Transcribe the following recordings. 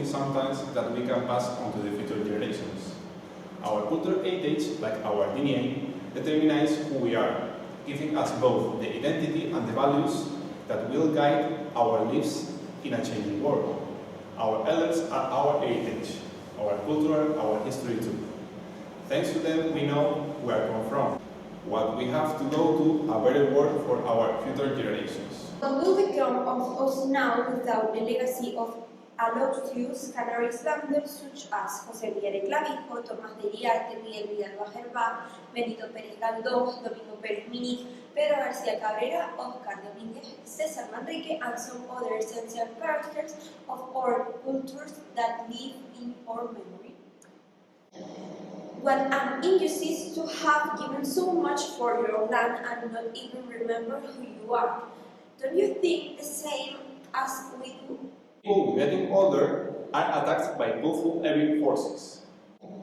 something sometimes that we can pass on to the future generations. Our cultural heritage, like our DNA, determines who we are, giving us both the identity and the values that will guide our lives in a changing world. Our elders are our heritage, our culture, our history too. Thanks to them, we know where we come from, what we have to go to a better world for our future generations. What will become of us now without the legacy of illustrious Canary Islanders such as José Miguel Clavijo, Tomás de Iriarte, Miguel Vidal Bajerba, Benito Pérez Galdós, Domingo Pérez Mini, Pedro García Cabrera, Oscar Domínguez, César Manrique, and some other essential characters of our cultures that live in our memory? What an injustice to have given so much for your land and not even remember who you are. Don't you think the same as we do? People getting older are attacked by powerful evil forces,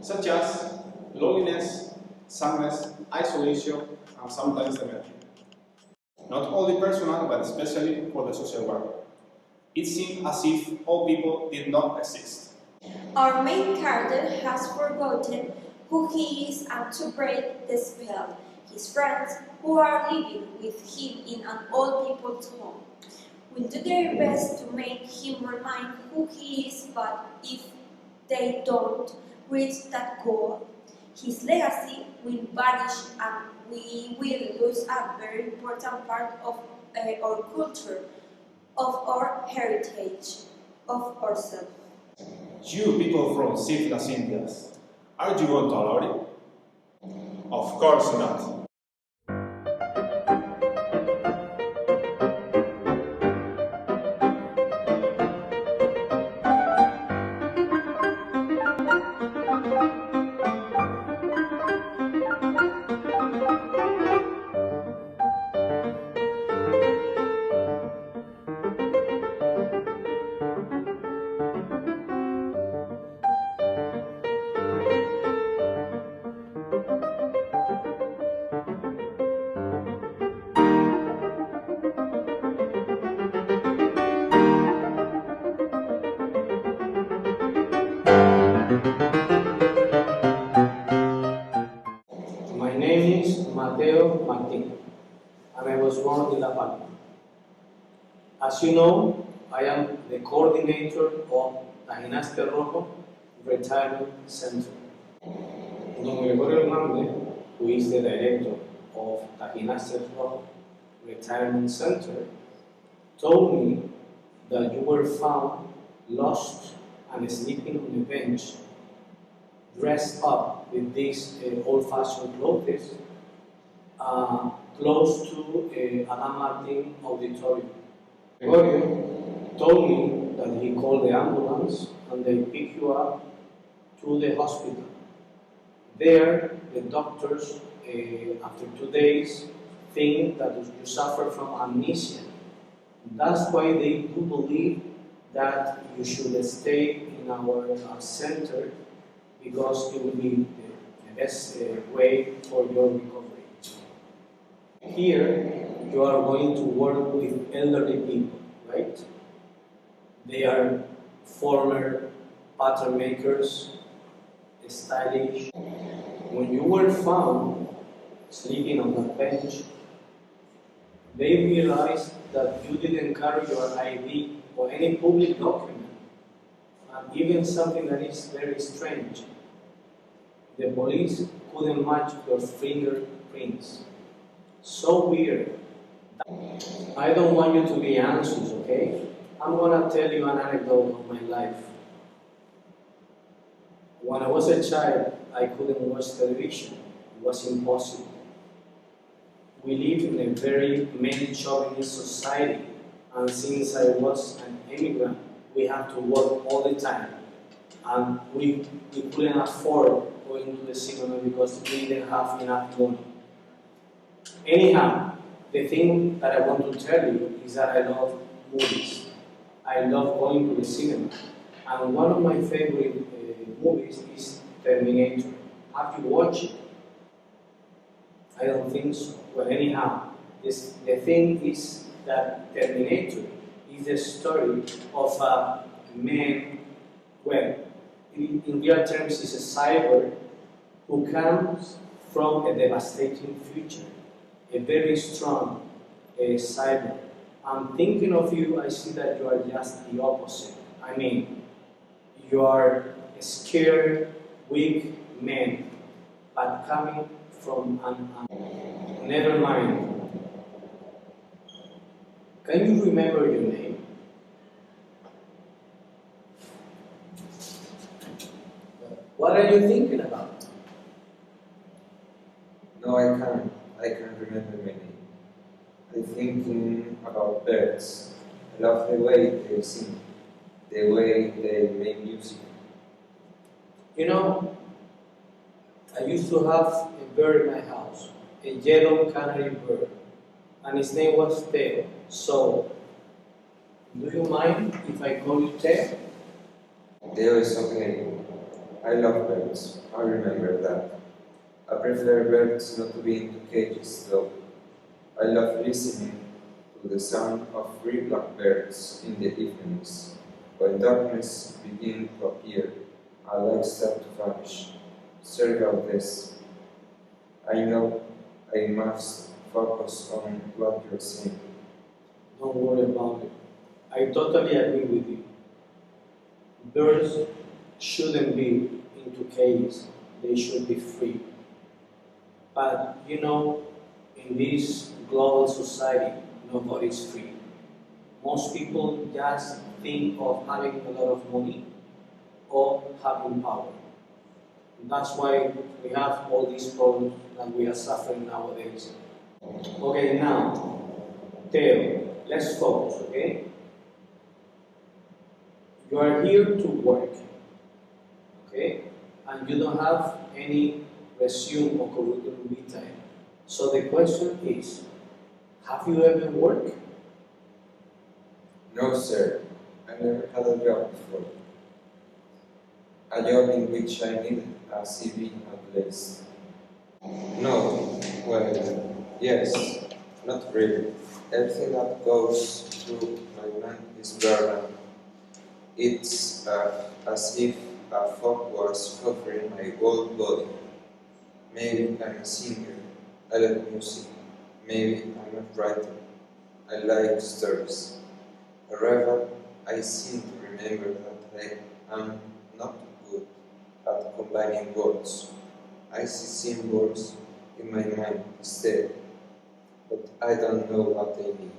such as loneliness, sadness, isolation, and sometimes dementia. Not only personal, but especially for the social world. It seems as if all people did not exist. Our main character has forgotten who he is and to break the spell. His friends, who are living with him in an old people's home, will do their best to make him remind who he is, but if they don't reach that goal, his legacy will vanish and we will lose a very important part of our culture, of our heritage, of ourselves. You people from civilized Indias, are you going to allow it? Of course not. My name is Mateo Martin, and I was born in La Palma. As you know, I am the coordinator of Tajinaste Rojo Retirement Center. Don Gregorio Hernández, who is the director of Tajinaste Rojo Retirement Center, told me that you were found lost and sleeping on the bench, dressed up with these old-fashioned clothes, close to Adam Martin Auditorium. Gregorio told me that he called the ambulance and they picked you up to the hospital. There, the doctors, after 2 days, think that you suffer from amnesia. That's why they do believe that you should stay in our center, because it will be the best way for your recovery. Here, you are going to work with elderly people, right? They are former pattern makers, stylish. When you were found sleeping on the bench, they realized that you didn't carry your ID or any public document. And even something that is very strange, the police couldn't match your fingerprints. So weird. I don't want you to be anxious, okay? I'm gonna tell you an anecdote of my life. When I was a child, I couldn't watch television. It was impossible. We live in a very male-chauvinist society, and since I was an immigrant, we have to work all the time, and we couldn't afford going to the cinema because we didn't have enough money. Anyhow, the thing that I want to tell you is that I love movies. I love going to the cinema, and one of my favorite movies is Terminator. Have you watched it? I don't think so. Well, anyhow, the thing is that Terminator is the story of a man in real terms, is a cyborg who comes from a devastating future, a very strong cyborg. I'm thinking of you, I see that you are just the opposite. I mean, you are a scared, weak man, but coming from never mind. Can you remember your name? What are you thinking about? No, I can't. I can't remember my name. I'm thinking about birds. I love the way they sing, the way they make music. You know, I used to have a bird in my house, a yellow canary bird, and his name was Teo. So, do you mind if I call you Teo? Theo is okay. I love birds. I remember that. I prefer birds not to be in cages though. I love listening to the sound of three blackbirds in the evenings. When darkness begins to appear, I like start to vanish. Sorry about this. I know I must focus on what you're saying. Don't worry about it. I totally agree with you. Birds shouldn't be into cages. They should be free. But you know, in this global society, nobody's free. Most people just think of having a lot of money or having power. And that's why we have all these problems that we are suffering nowadays. Okay, now, Theo, let's focus, okay? You are here to work, okay? And you don't have any resume or curriculum vitae. So the question is, have you ever worked? No, sir. I never had a job before. A job in which I needed a CV at least. No, well, yes, not really. Everything that goes through my mind is blurred. It's as if a fog was covering my whole body. Maybe I'm a singer, I like music. Maybe I'm a writer, I like stories. However, I seem to remember that I am not good at combining words. I see symbols in my mind instead, but I don't know what they mean.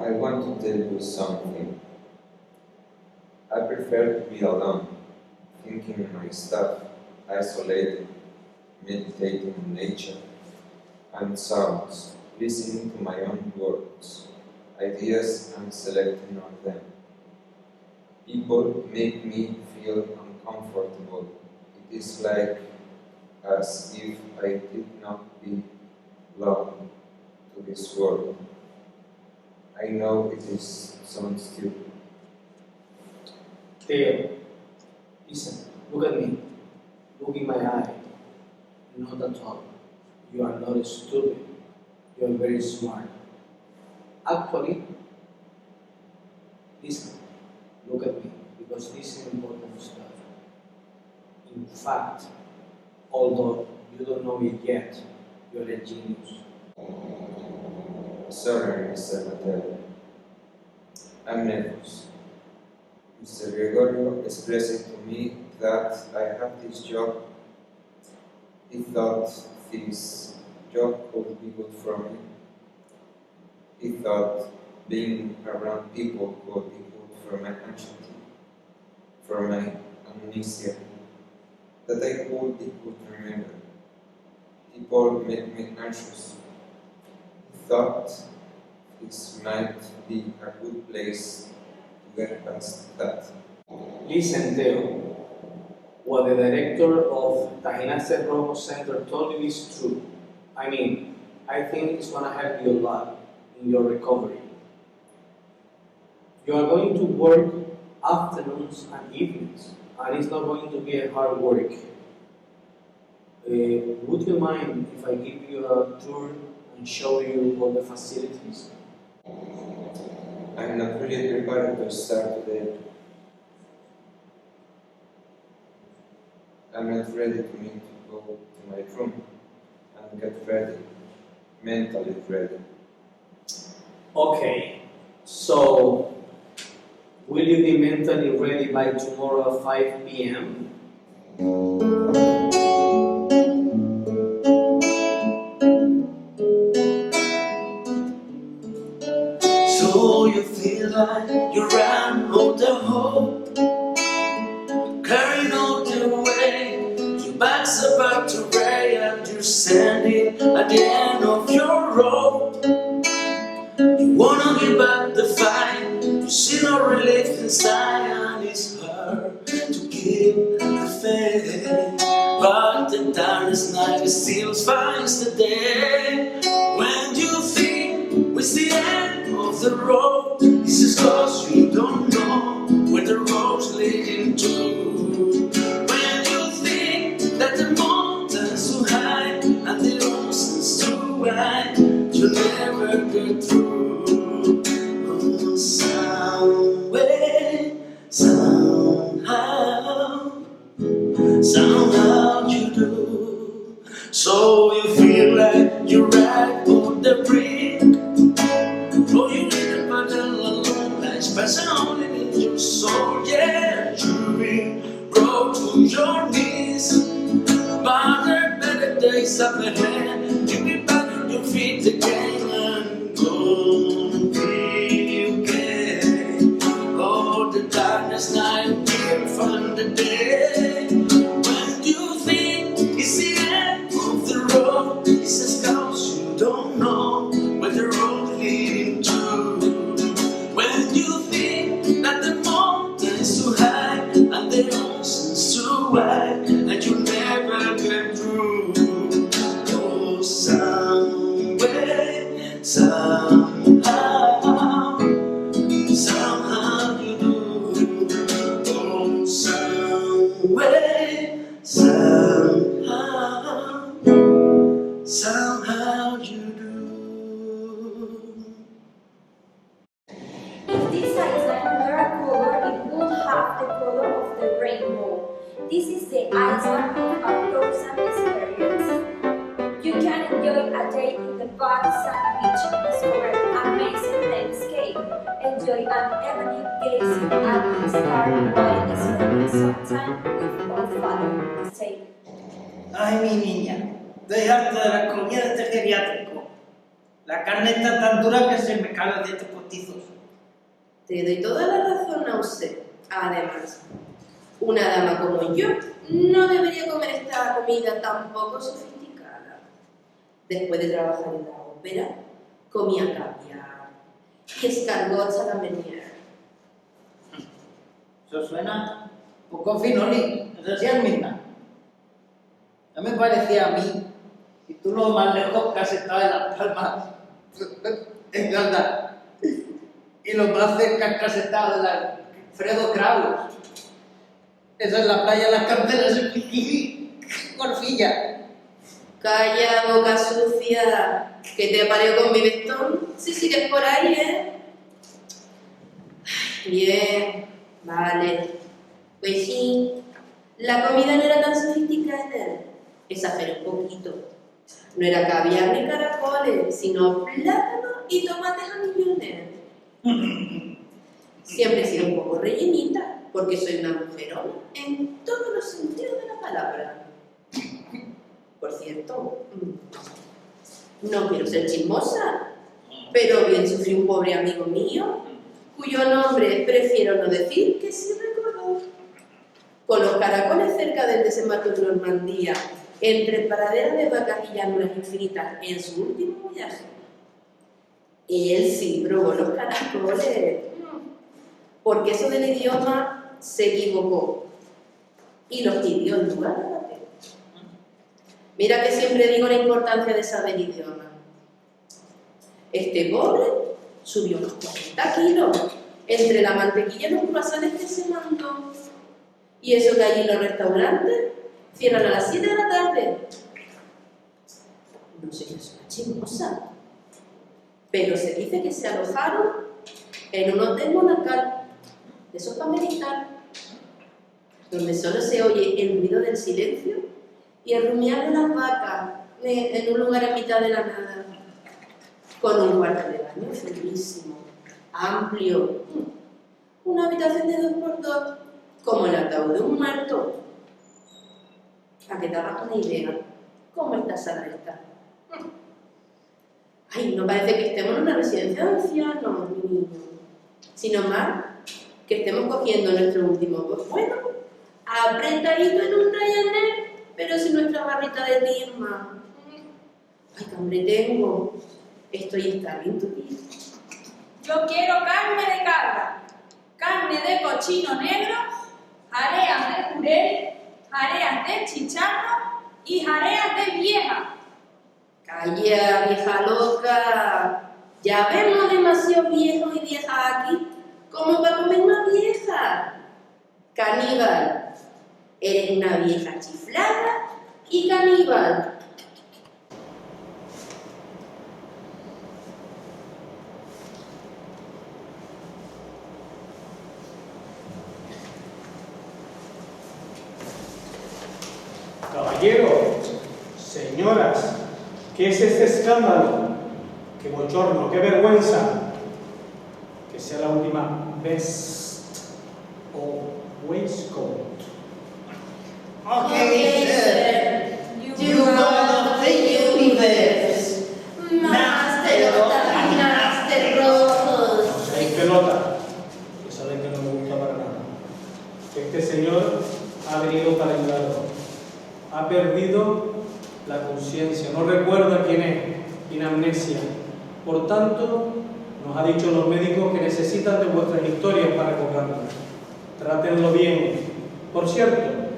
I want to tell you something. I prefer to be alone, thinking my stuff, isolated, meditating on nature and sounds, listening to my own words, ideas and selecting on them. People make me feel uncomfortable. It is like as if I did not belong to this world. I know it is sounds stupid. Theo, listen, look at me. Look in my eye. Not at all. You are not stupid. You are very smart. Actually, listen, look at me, because this is important stuff. In fact, although you don't know it yet, you're a genius. Sorry, Mr. Mateo. I'm nervous. Mr. Gregorio expressed to me that I have this job. He thought this job could be good for me. He thought being around people could be good for my anxiety, for my amnesia, that I could be good to remember. People make me anxious. He thought this might be a good place to get past that. Listen, Theo. What the director of Tahina Cerrojo Center told you is true. I mean, I think it's going to help you a lot in your recovery. You are going to work afternoons and evenings, and it's not going to be a hard work. Would you mind if I give you a tour and show you all the facilities? I'm not really prepared to start today. I'm not ready to need to go to my room and get ready, mentally ready. Okay, so will you be mentally ready by tomorrow at 5 p.m.? So you feel like you ran out the hope, carrying all the way. Your back's about to break and you're standing at the end of your rope. You wanna give back the fight, you see no relief inside, and it's hard to keep the faith. But the darkest night still finds the day. When you think it's the end of the road, this is cause you don't know where the road's leading to. When you think that the mountain's too high and the ocean's too wide, you'll never get through. Oh, some way, somehow you do. So you feel like you're right on the brink. Oh, you need a battle alone, like special only in your soul. Yeah, you've been brought to your knees. But there are better days up ahead. You'll be back on your feet again and gonna be okay. Oh, the darkness night will find the day. When you think it's the end of the road, it's a cause you don't know where the road leading to. When you think that the mountain's too high and the ocean's too wide, and you never get through. Oh, some way, somehow you do. Oh, some way, somehow you do. If this island were a color, it would have the color of the rainbow. This is the island of a thousand experiences. You can enjoy a day in the bar, sunny beach, discover amazing landscape, enjoy an evening gazing at the stars while spending some time with your father. Say, Ay, mi niña, estoy harta de la comida de este geriátrico. La carne está tan dura que se me cae los dientes postizos. Te doy toda la razón a usted. Además, una dama como yo no debería comer esta comida tan poco sofisticada. Después de trabajar en la ópera, comía caviar, escargots a la Menier. Eso suena poco finoli, eso sí es misma. No me parecía a mí, y tú lo más lejos que has estado en Las Palmas, en Galdar, y lo más cerca que has estado en la Fredo Kraus. Eso es la playa de las canteras en Piquí, Corfilla. Calla, boca sucia, que te parió con mi vestón, si sigues por ahí, ¿eh? Bien, vale. Pues sí, la comida no era tan sofisticada en él. Exageré un poquito. No era caviar ni caracoles, sino plátano y tomates a millones. Siempre he sido un poco rellenita, porque soy una mujerona en todos los sentidos de la palabra. Por cierto, no quiero ser chismosa, pero bien sufrí un pobre amigo mío, cuyo nombre prefiero no decir, que sí recordó. Con los caracoles cerca del desembarco de Normandía, entre praderas de vacas y llanuras infinitas en su último viaje. Él sí probó los caracoles, porque eso del idioma se equivocó y los pidió en lugar de papel. Mira que siempre digo la importancia de saber idioma. Este pobre subió unos 40 kilos entre la mantequilla y los croissants que se mandó. Y eso que allí en los restaurantes cierran a las 7 de la tarde. No sé si es una chismosa, pero se dice que se alojaron en un hotel monacal, de esos para meditar. donde solo se oye el ruido del silencio y el rumiar de las vacas en un lugar a mitad de la nada, con un cuarto de baño feísimo, amplio, una habitación de 2x2, como el ataúd de un muerto. A que te hagas una idea, ¿cómo esta sala está? Ay, no parece que estemos en una residencia de ancianos, mi niño, sino más que estemos cogiendo nuestro último bueno, apretadito en un Ryanair, pero sin nuestra barrita de Tirma. Ay, qué hambre tengo. Estoy estarriendo, tío. Yo quiero carne de cabra, carne de cochino negro, jareas de jurel, jareas de chicharro y jareas de vieja. Calla, vieja loca. Ya vemos demasiado viejos y viejas aquí como para comer más vieja. Caníbal. Eres una vieja chiflada y caníbal. Caballeros, señoras, ¿qué es este escándalo? ¡Qué bochorno, qué vergüenza! Que sea la última vest o waistcoat. Okay, sir. You God of the universe. Master of the Master Rojos. Hay pelota, que saben que no me gusta para nada. Este señor ha venido para ayudarlo. Ha perdido la conciencia, no recuerda quién es, tiene amnesia. Por tanto, nos ha dicho los médicos que necesitan de vuestras historias para cobrarlo. Trátenlo bien. Por cierto,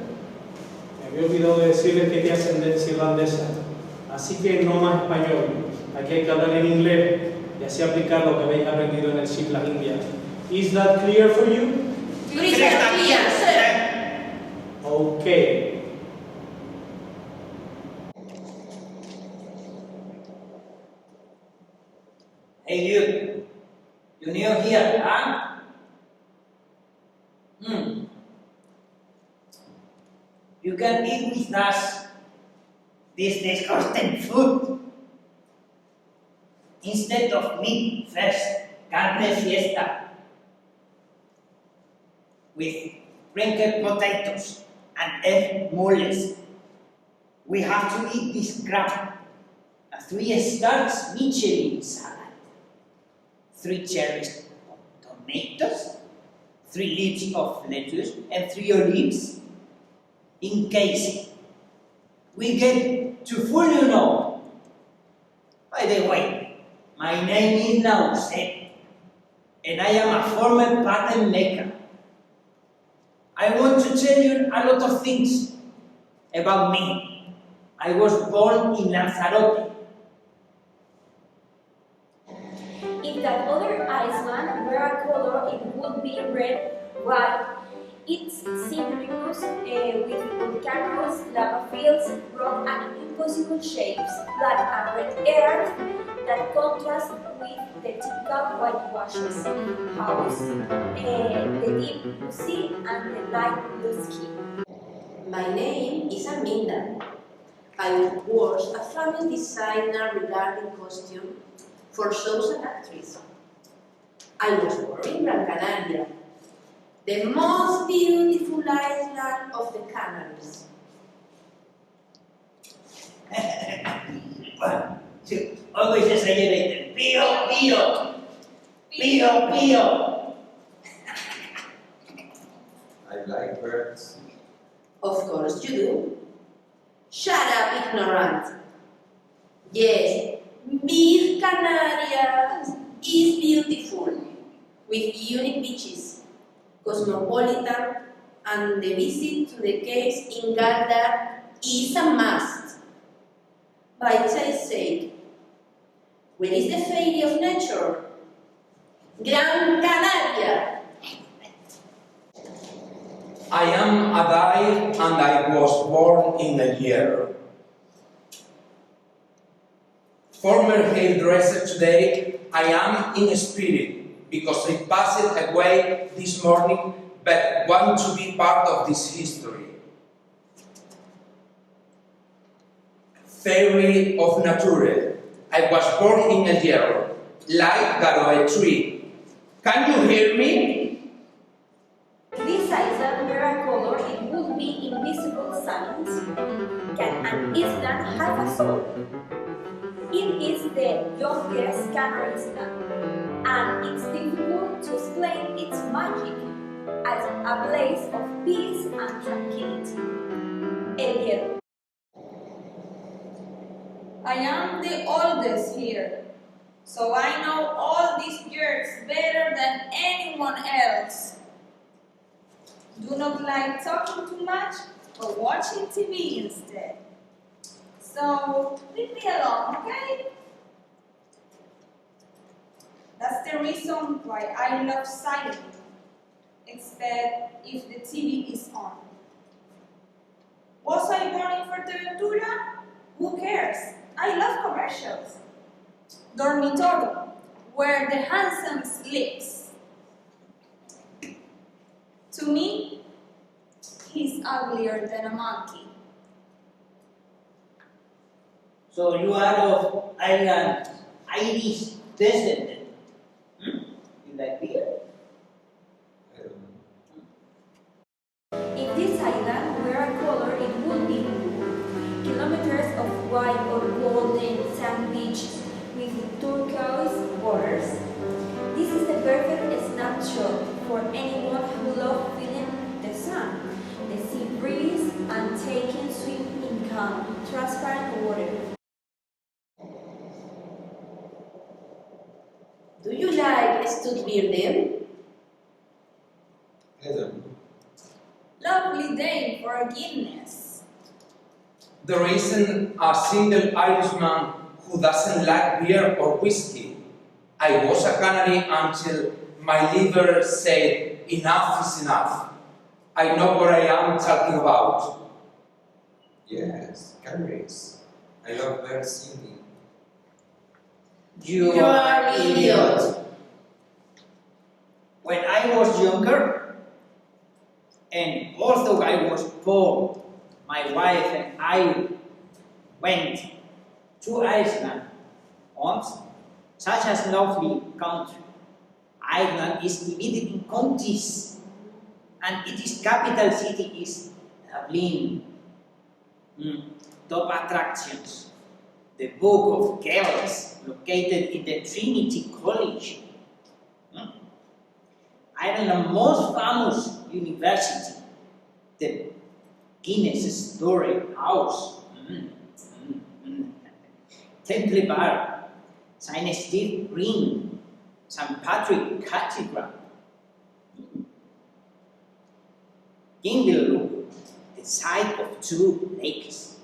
me había olvidado de decirles que es de ascendencia irlandesa, así que no más español. Aquí hay que hablar en inglés y así aplicar lo que habéis aprendido en el SIP Las Indias. Is that clear for you? Crystal clear, sir. Okay. Hey, you new here, huh? You can eat with us this disgusting food. Instead of meat, first, carne fiesta. With wrinkled potatoes and egg moles. We have to eat this crap. A 3-star Michelin salad. 3 cherries of tomatoes, 3 leaves of lettuce, and 3 olives. In case we get too full, you know. By the way, my name is Naused, and I am a former pattern maker. I want to tell you a lot of things about me. I was born in Lanzarote. If that other Iceman were a color, it would be red, white. It's cylindricus with volcanoes, lava fields, rock and impossible shapes, black and red earth that contrast with the typical whitewashes, house, the deep blue sea and the light blue sky. My name is Aminda. I was a family designer regarding costume for shows and actresses. I was born in Gran Canaria, the most beautiful island of the Canaries. Well, you always exaggerated. Pío, pío. Pío, pío. I like birds. Of course you do. Shut up, ignorant. Yes, Big Canarias is beautiful, with unique beaches, cosmopolitan, and the visit to the caves in Garda is a must. By child's sake, where is the fairy of nature? Gran Canaria! I am Adair and I was born in a year. Former hairdresser today, I am in spirit because I passed away this morning but want to be part of this history. Fairy of nature, I was born in El Hierro, like Garoe tree. Can you hear me? This island where a color it would be invisible signs. Can an island have a soul? It is the youngest Canary island, and it's difficult to explain its magic as a place of peace and tranquility. El Hierro. I am the oldest here, so I know all these years better than anyone else. Do not like talking too much or watching TV instead. So leave me alone, okay? That's the reason why I love silence, except if the TV is on. Was I born in Fuerteventura? Who cares? I love commercials. Dormitorio, where the handsome sleeps. To me, he's uglier than a monkey. So you are of Ireland, Irish descent. You like beer? I don't know. If this island were a color, it would be blue. Kilometers of white or golden sand beaches with turquoise waters. This is the perfect snapshot for anyone who loves feeling the sun, the sea breeze, and taking swim in calm, transparent water. Do you like Stuttgart? I don't know. Lovely day for a Guinness. There isn't a single Irishman who doesn't like beer or whiskey. I was a Canary until my liver said enough is enough. I know what I am talking about. Yes, canaries. I love birds singing. You You are an idiot. When I was younger, and although I was poor, my wife and I went to Iceland once. Such a lovely country. Ireland is divided in counties, and its capital city is Dublin. Top attractions. The Book of Kells, located in the Trinity College. Ireland's most famous university, the Guinness Story House. Temple Bar, St. Steve Green, St. Patrick Cathedral. Kingeloo, the site of two lakes.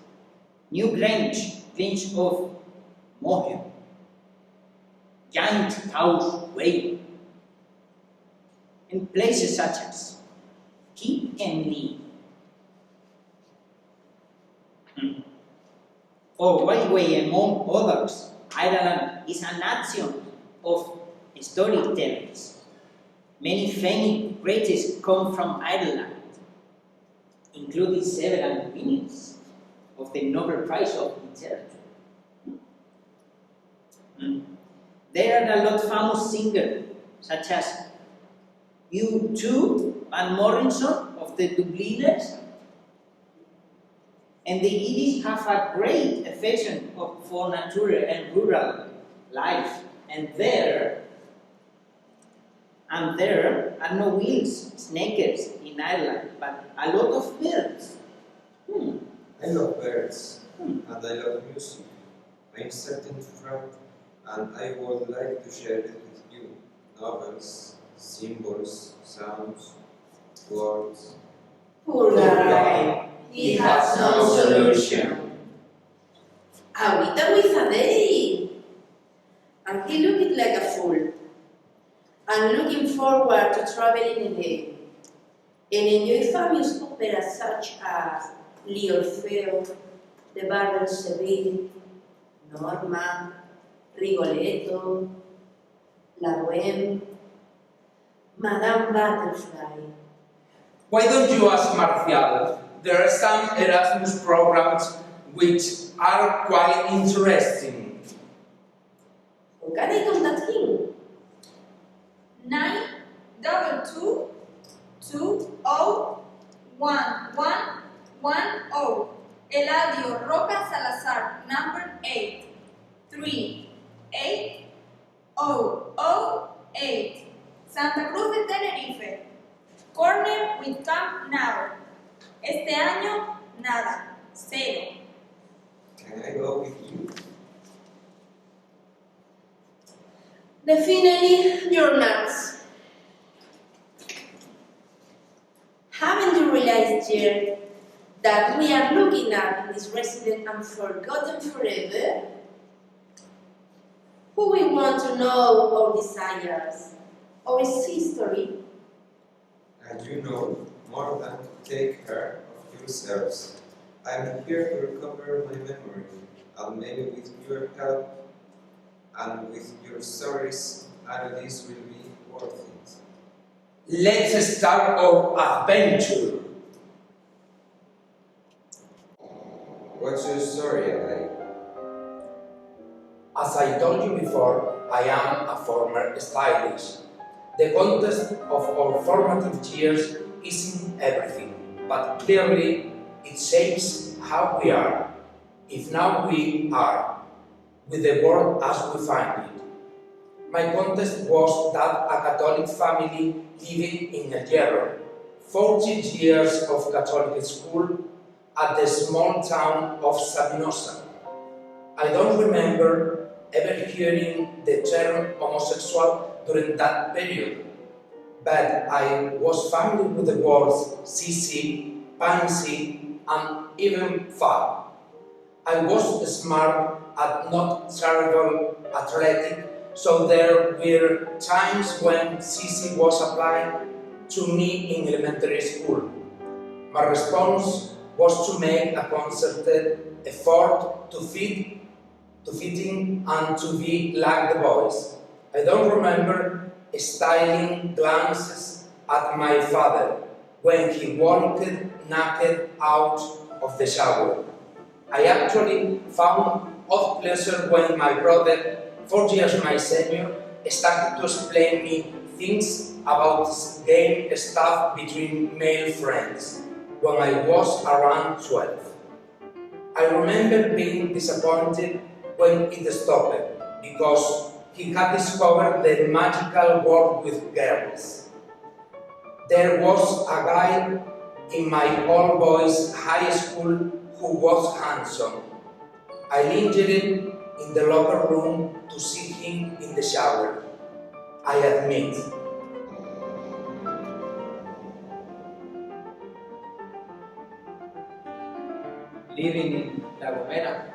New Grange of Moher. Giant House Way. And places such as Keep and Lee. Or Whiteway, among others. Ireland is a nation of storytellers. Many famous greats come from Ireland, including several winners of the Nobel Prize of Literature. There are a lot of famous singers, such as U2, Van Morrison of the Dubliners, and the Irish have a great affection for nature and rural life, and there are no wheels, snakes in Ireland, but a lot of birds. I love birds, and I love music. I'm certain to write, and I would like to share it with you. Novels, symbols, sounds, words. Poor guy. He has no solution. Ahorita with a day. And he looked like a fool. I'm looking forward to traveling again and enjoy famous operas such as L'Orfeo, The Barber Seville, Norma, Rigoletto, La Bohème, Madame Butterfly, Why don't you ask Marcial? There are some Erasmus programs which are quite interesting. Who can I contact him? 922-20-1110. Eladio Roca Salazar, number 8. 38008. Santa Cruz de Tenerife. Corner with Camp Now. Este año, nada. 0. Can I go with you? Definitely your nuts. Haven't you realized yet that we are looking up in this resident and forgotten forever? Who we want to know our desires, our history? And you know more than to take care of yourselves. I'm here to recover my memory, and maybe with your help and with your stories, all this will be worth it. Let's start our adventure. What's your story, Adai? As I told you before, I am a former stylist. The context of our formative years isn't everything, but clearly it shapes how we are, if now we are, with the world as we find it. My context was that a Catholic family living in El Hierro, 40 years of Catholic school at the small town of Sabinosa. I don't remember ever hearing the term homosexual during that period, but I was familiar with the words sissy, pansy, and even fat. I was smart and not terrible athletic, so there were times when sissy was applied to me in elementary school. My response was to make a concerted effort to fit in and to be like the boys. I don't remember styling glances at my father when he walked naked out of the shower. I actually found odd pleasure when my brother, 4 years my senior, started to explain me things about game stuff between male friends when I was around 12. I remember being disappointed when it stopped because he had discovered the magical world with girls. There was a guy in my all-boys high school who was handsome. I lingered in the locker room to see him in the shower. I admit. Living in La Gomera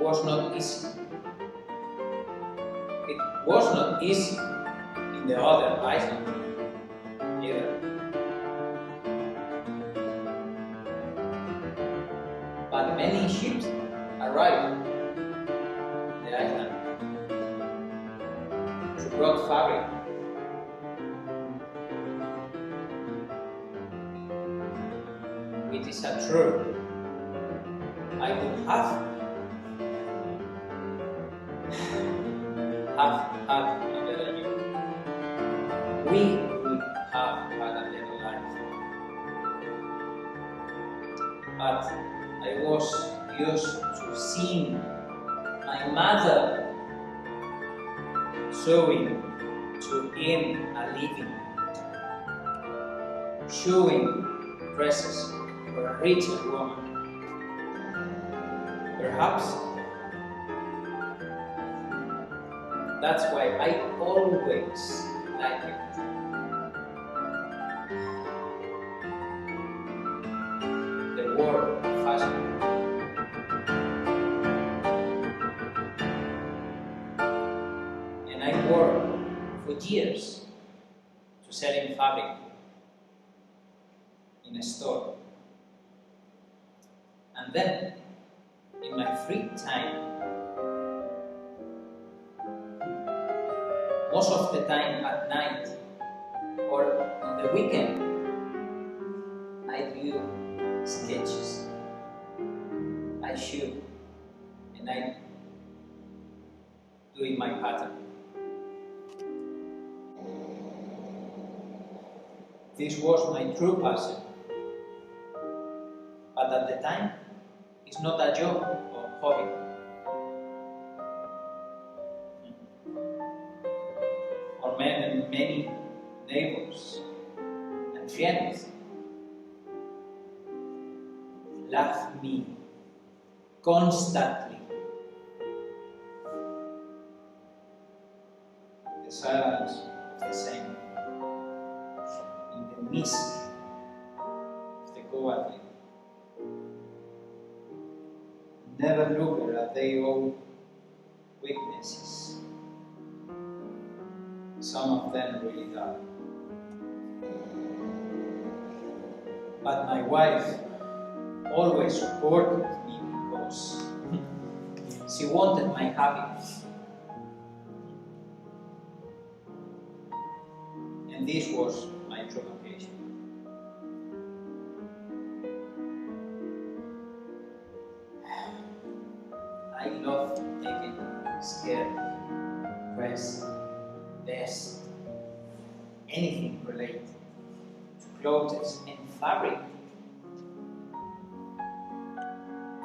was not easy. It was not easy in the other island either. But many ships arrived in the island to brought fabric. It is a truth. I would have had a better year. We would have had a better life. But I was used to seeing my mother sewing to earn a living, sewing dresses for a richer woman. Perhaps that's why I always liked it. The world of fashion. And I worked for years to selling fabric in a store. And then, in my free time, most of the time at night or on the weekend, I drew sketches. I shoot, and I do it my pattern. This was my true passion, but at the time, it's not a job or hobby. For many neighbors and friends love me constantly. The silence of the same, in the mist of the cowardly. Never look at their own weaknesses. Some of them really die. But my wife always supported me because she wanted my happiness. And this was my true vocation. I love taking skirt, dress, vest, anything related to clothes and fabric.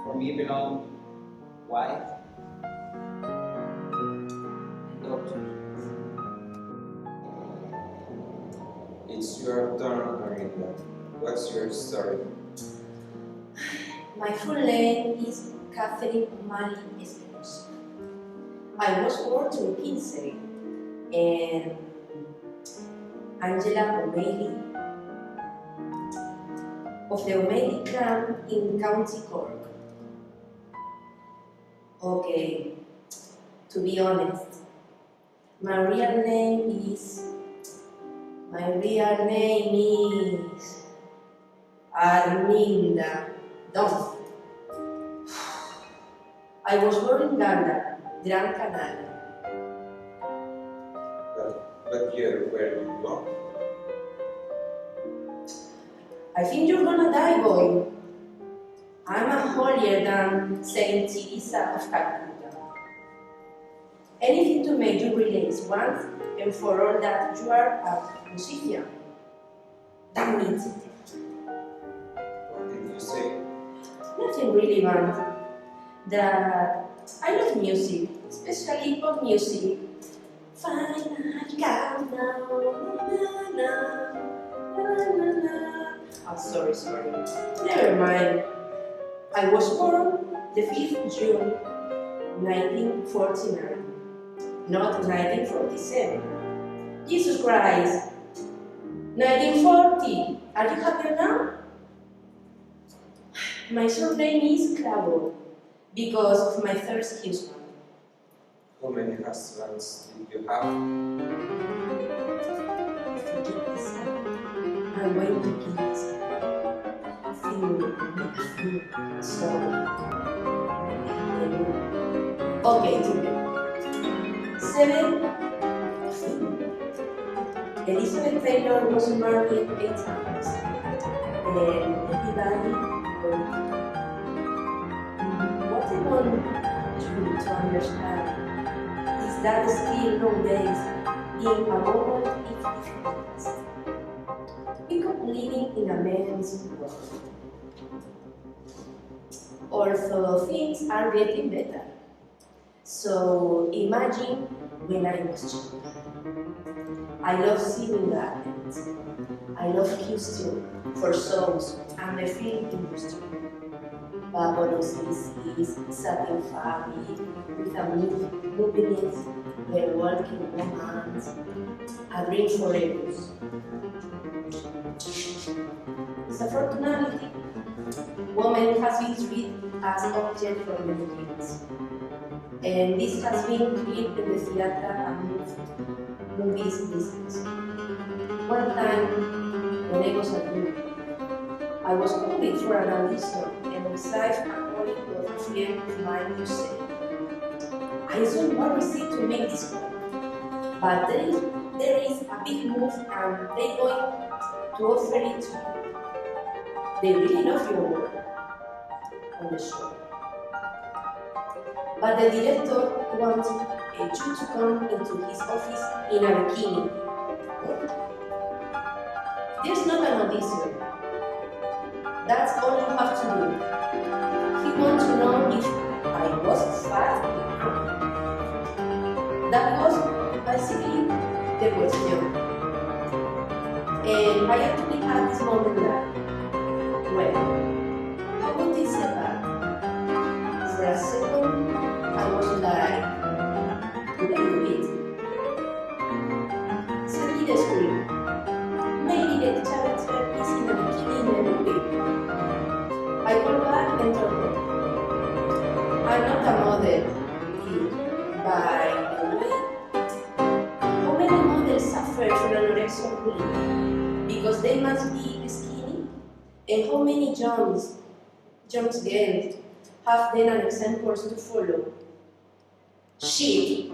For me belong wife and daughter. It's your turn, Marinda. What's your story? My full name is Catherine Mali Espinosa. I was born in Kinsey, and Angela O'Malley of the O'Malley clan in County Cork. Okay, to be honest, my real name is Arminda Don. I was born in Ghana, Gran Canaria. What year were you born? I think you're gonna die, boy. I'm a holier than Saint Teresa of Calcutta. Anything to make you relax once and for all that you are a musician. Damn it. What did you say? Nothing really bad. That I love music, especially pop music. Final countdown. Oh, sorry. Never mind. I was born the 5th June 1949, not 1947. Jesus Christ! 1940! Are you happy now? My surname is Clavo because of my first husband. How many husbands did you have? I'm going to kill this. Sorry. Okay, 7. Elizabeth Taylor was married 8 times. And everybody, what I want you to understand is that still nowadays, in a moment it's difficult. We keep living in a man's world. Although things are getting better. So imagine when I was children. I love singing gardens. I love costume for songs and the film industry. Teobaldo'S is satin fabric with a movement, the walking romance, a dream for egos. Unfortunately, woman has been treated as object for many years. And this has been clear in the theater and movies business. One time, when I was a kid, I was called for an audition and received a call of a friend of mine who said, I don't want to see to make this work, but there is a big move and they're going to offer it to you. they really love your work on the show. But the director wants you to come into his office in a bikini. There's not an audition. That's all you have to do. He wants to know if I was fat. That was basically the question. And I actually had this moment that, well, how would they say that? For a second, I was like, could I do it? Send me the script. Maybe the character is in a bikini in the movie. I call back and told her, I'm not a model, by the way. How many models suffer from anorexia bullying? Because they must be skinny? And how many jumps girls have then an examples to follow? Shit,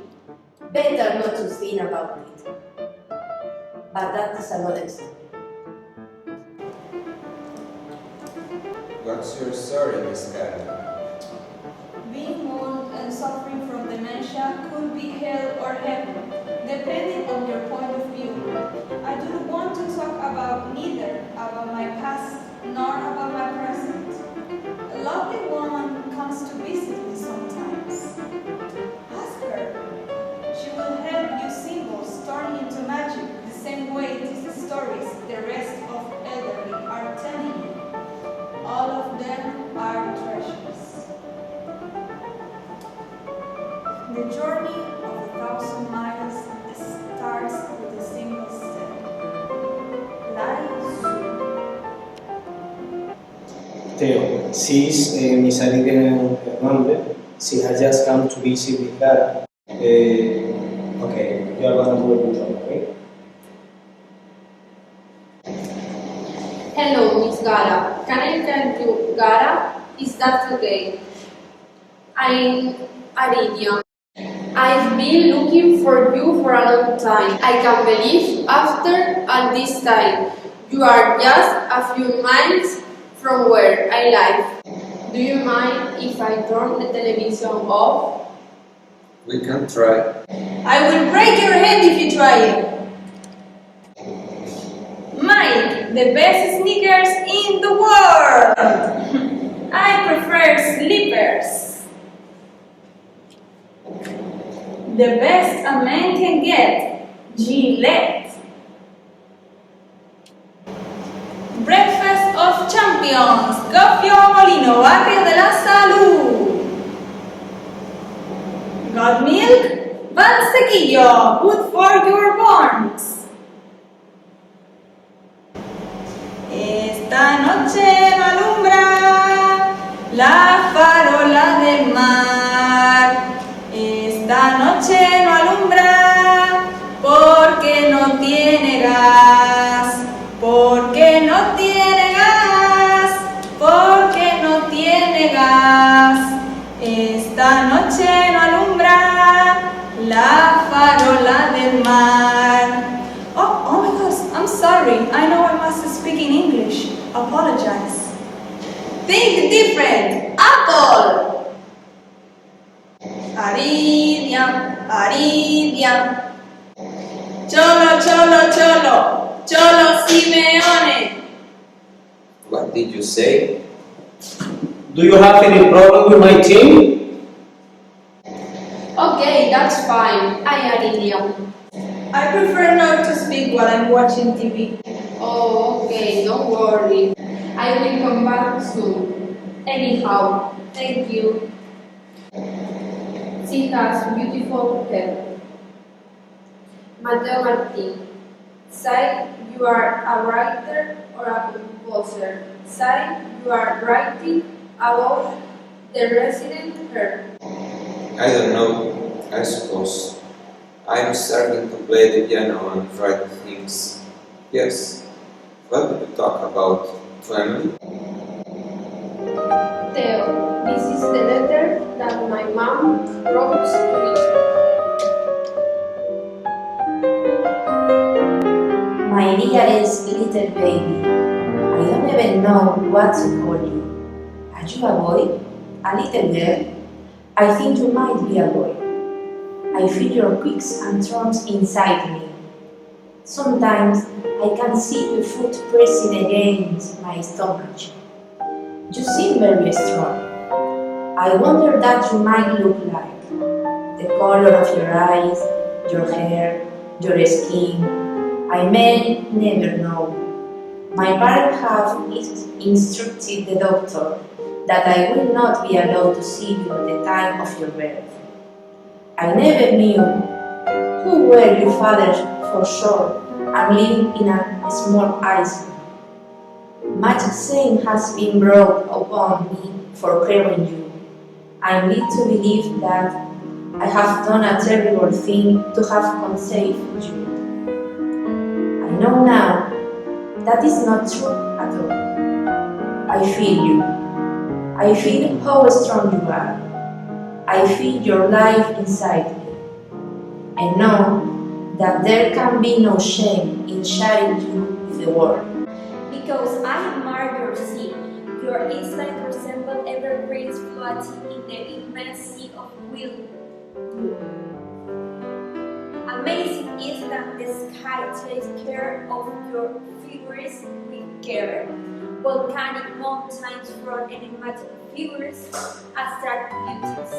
better not to think about it. But that is another story. What's your story, Miss Cara? Being old and suffering from dementia could be hell or heaven, depending on your point of view. I do not want to talk about neither about my past nor about my present. A lovely woman comes to visit me sometimes. Ask her. She will help you symbols turn into magic the same way these stories the rest of elderly are telling you. All of them are treasures. The journey of 1,000 miles starts with a single step. Lie Teo, she's Miss Aliden Hernandez. She has just come to visit with Gara. Okay, you are going to do a good job, okay? Hello, Miss Gara. Can I tell you Gara? Is that okay? I'm Aridia. I've been looking for you for a long time. I can't believe after all this time, you are just a few miles from where I live. Do you mind if I turn the television off? We can try. I will break your head if you try it. Mike, the best sneakers in the world. I prefer slippers. The best a man can get, Gillette. Breakfast of champions, Gofio Molino, Barrio de la Salud. Got milk? Valsequillo, good for your bones. Esta noche no alumbra la farola del mar. Esta noche no alumbra porque no tiene gas. Porque no tiene gas. Porque no tiene gas. Esta noche no alumbra la farola del mar. Oh my gosh, I'm sorry. I know I must speak in English. Apologize. Think different. Apple. Aridia, Aridia. Cholo, cholo, cholo. Cholo Simeone. What did you say? Do you have any problem with my team? Okay, that's fine. I Aridia. I prefer not to speak while I'm watching TV. Oh, okay, don't worry. I will come back soon. Anyhow, thank you. She has beautiful hair. Mateo Martin. Say you are a writer or a composer. Say you are writing about the resident hair. I don't know. I suppose. I'm starting to play the piano and write things. Yes. What did you talk about? Family? Theo, this is the letter that my mom wrote to me. My dearest little baby, I don't never know what to call you. Are you a boy? A little girl? I think you might be a boy. I feel your quicks and turns inside me. Sometimes I can see your foot pressing against my stomach. You seem very strong. I wonder that you might look like. The color of your eyes, your hair, your skin. I may never know. My parents have instructed the doctor that I will not be allowed to see you at the time of your birth. I never knew who were your fathers for sure and living in a small island. Much shame has been brought upon me for caring you. I need to believe that I have done a terrible thing to have conceived you. I know now that is not true at all. I feel you. I feel how strong you are. I feel your life inside me. And know that there can be no shame in sharing you with the world. Because I admire your sea. Your island resembles evergreens floating in the immense sea of will. Amazing is that the sky takes care of your figures with care. Volcanic mountains from enigmatic figures, abstract beauties.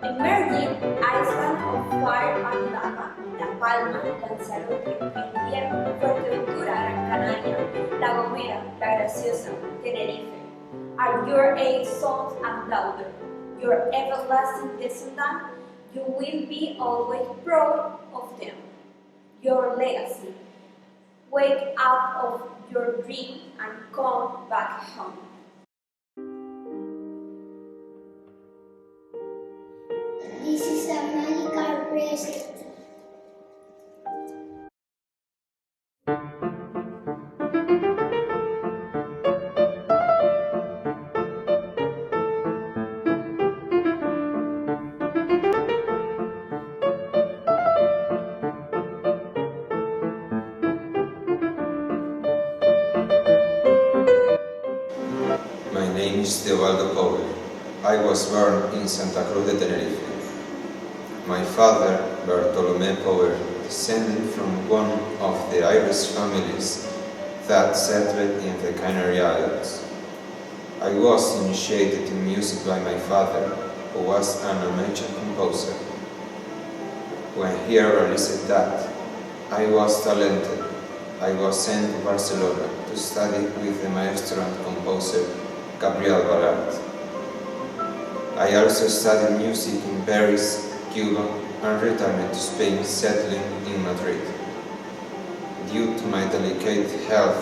Emerging islands of fire and lava, La Palma, Lanzarote, El Hierro, Fuerteventura, Gran Canaria, La Gomera, La Graciosa, Tenerife, are your eight songs and louder. Your everlasting descendant, you will be always proud of them. Your legacy. Wake up of your dream and come back home. This is a magical present. My name is Teobaldo'S. I was born in Santa Cruz de Tenerife. My father, Bartolomé Power, descended from one of the Irish families that settled in the Canary Islands. I was initiated in music by my father, who was an amateur composer. When he realized that I was talented, I was sent to Barcelona to study with the maestro and composer Gabriel Ballard. I also studied music in Paris, Cuba, and returned to Spain, settling in Madrid. Due to my delicate health,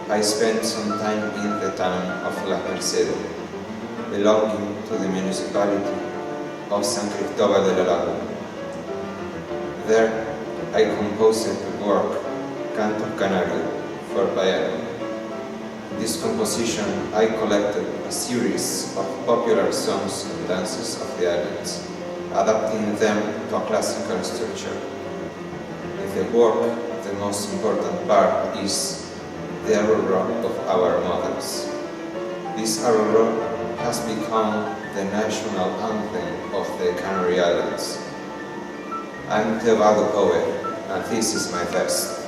I spent some time in the town of La Merced, belonging to the municipality of San Cristóbal de la Laguna. There, I composed the work Canto Canario for piano. In this composition, I collected a series of popular songs and dances of the islands, adapting them to a classical structure. In the work, the most important part is the Aurora of our mothers. This Aurora has become the national anthem of the Canary Islands. I'm Teobaldo'S, and this is my best.